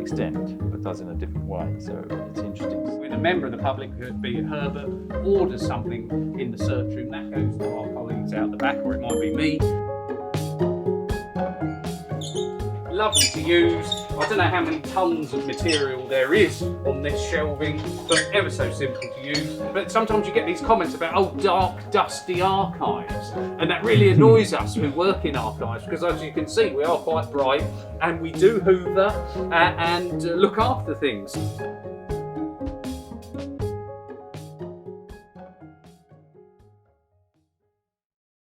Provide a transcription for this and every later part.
extent, but does in a different way. So it's interesting. When a member of the public, be it Herbert, orders something in the search room, that goes to our colleagues out the back, or it might be me. Lovely to use. I don't know how many tons of material there is on this shelving, but ever so simple to use. But sometimes you get these comments about, oh, dark, dusty archives. And that really annoys us who work in archives, because as you can see, we are quite bright and we do hoover and look after things.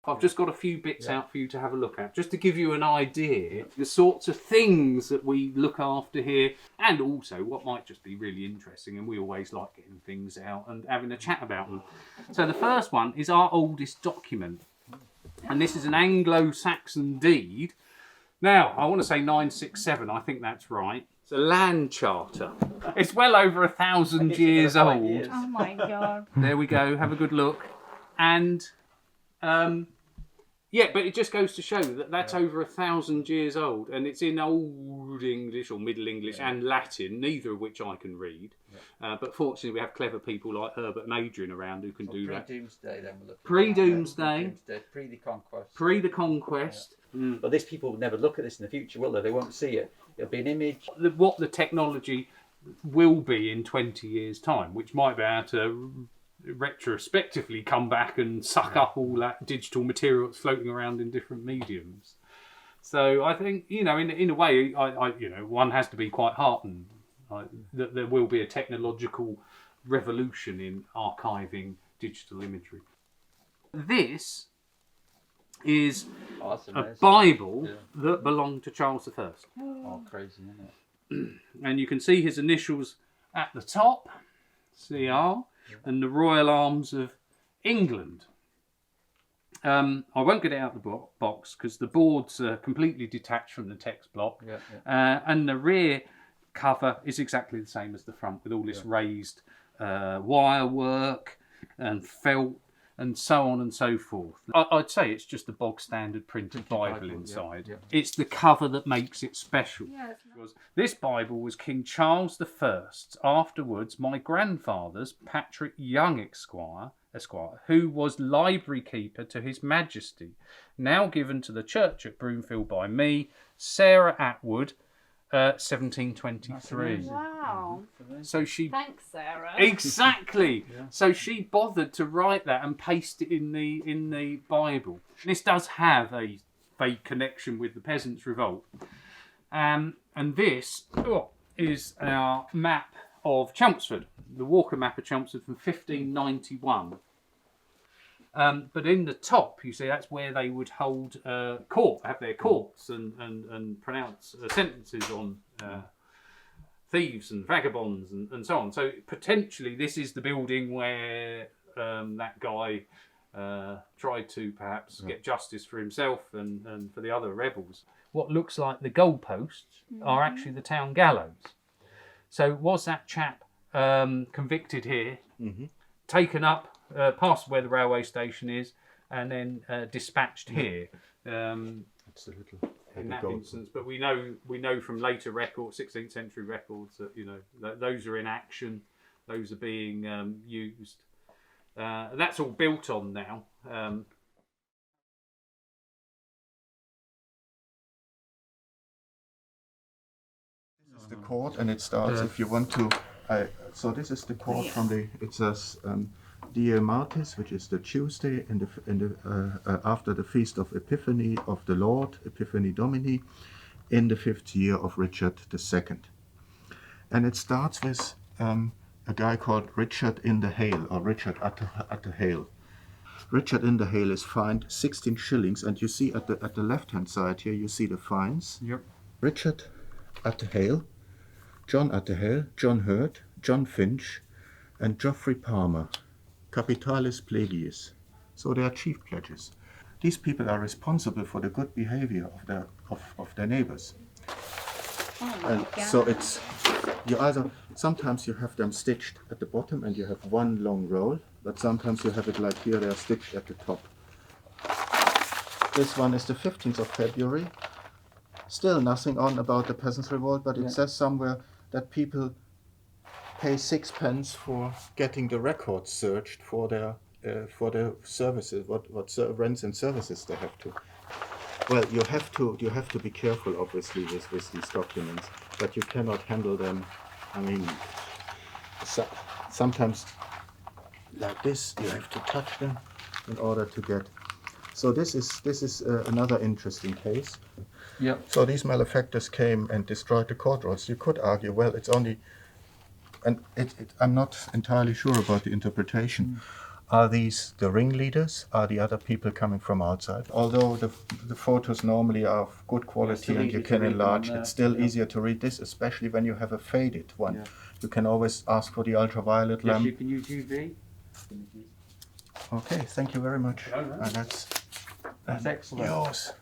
I've just got a few bits out for you to have a look at, just to give you an idea, the sorts of things that we look after here, and also what might just be really interesting, and we always like getting things out and having a chat about them. So the first one is our oldest document, and this is an Anglo-Saxon deed. Now, I want to say 967, I think that's right. It's a land charter. It's well over 1,000 years old. Oh my God. There we go, have a good look. And yeah, but it just goes to show that that's over 1,000 years old, and it's in Old English or Middle English and Latin, neither of which I can read. But fortunately, we have clever people like Herbert and Adrian around who can do that. Pre-Doomsday, then we're looking. Pre-Doomsday. Pre the conquest. Pre the conquest. But these people will never look at this in the future, will they? They won't see it. It'll be an image. What the technology will be in 20 years' time, which might be able to retrospectively come back and suck up all that digital material that's floating around in different mediums. So I think, you know, in a way, I you know, one has to be quite heartened that there will be a technological revolution in archiving digital imagery. This is a Bible that belonged to Charles I. Oh, crazy, isn't it? And you can see his initials at the top, CR, and the Royal Arms of England. I won't get it out of the box because the boards are completely detached from the text block. And the rear cover is exactly the same as the front, with all this raised wire work and felt and so on and so forth. I'd say it's just a bog standard printed Bible inside. It's the cover that makes it special. This Bible was King Charles I's, afterwards my grandfather's, Patrick Young Esquire, who was library keeper to His Majesty, now given to the church at Broomfield by me, Sarah Atwood, 1723. Wow. So she. Thanks, Sarah. Exactly. So she bothered to write that and paste it in the Bible. This does have a vague connection with the Peasants' Revolt. And this is our map of Chelmsford, the Walker map of Chelmsford from 1591. But in the top, you see, that's where they would hold court, have their courts and pronounce sentences on thieves and vagabonds and so on. So potentially this is the building where that guy tried to perhaps get justice for himself and for the other rebels. What looks like the goalposts are actually the town gallows. So was that chap convicted here, taken up, past where the railway station is, and then dispatched here. It's a little in that instance, but we know from later records, 16th century records, that you know those are in action, those are being used. That's all built on now. This is the court, and it starts if you want to. So this is the court from the. It says. Die Martis, which is the Tuesday after the feast of Epiphany of the Lord, Epiphany Domini, in the 5th year of Richard II. And it starts with a guy called Richard in the Hale, or Richard at the Hale. Richard in the Hale is fined 16 shillings, and you see at the left-hand side here, you see the fines. Yep. Richard at the Hale, John at the Hale, John Hurt, John Finch, and Geoffrey Palmer. Capitalis Plagiis. So they are chief pledges. These people are responsible for the good behavior of their neighbors. And so it's sometimes you have them stitched at the bottom and you have one long roll, but sometimes you have it like here, they are stitched at the top. This one is the 15th of February, Still nothing on about the peasants' revolt, but it says somewhere that people pay 6 pence for getting the records searched for their services, what rents and services they have to. Well, you have to be careful, obviously, with these documents, but you cannot handle them. I mean, sometimes like this, you have to touch them in order to get. So this is another interesting case. Yep. So these malefactors came and destroyed the court rolls. You could argue, well, it's only, and I'm not entirely sure about the interpretation. Are these the ringleaders? Are the other people coming from outside? Although the photos normally are of good quality and you can enlarge, it's still easier to read this, especially when you have a faded one. Yeah. You can always ask for the ultraviolet Yes, lamp. you can use UV. Okay, thank you very much. No, no. And that's That's excellent. yours.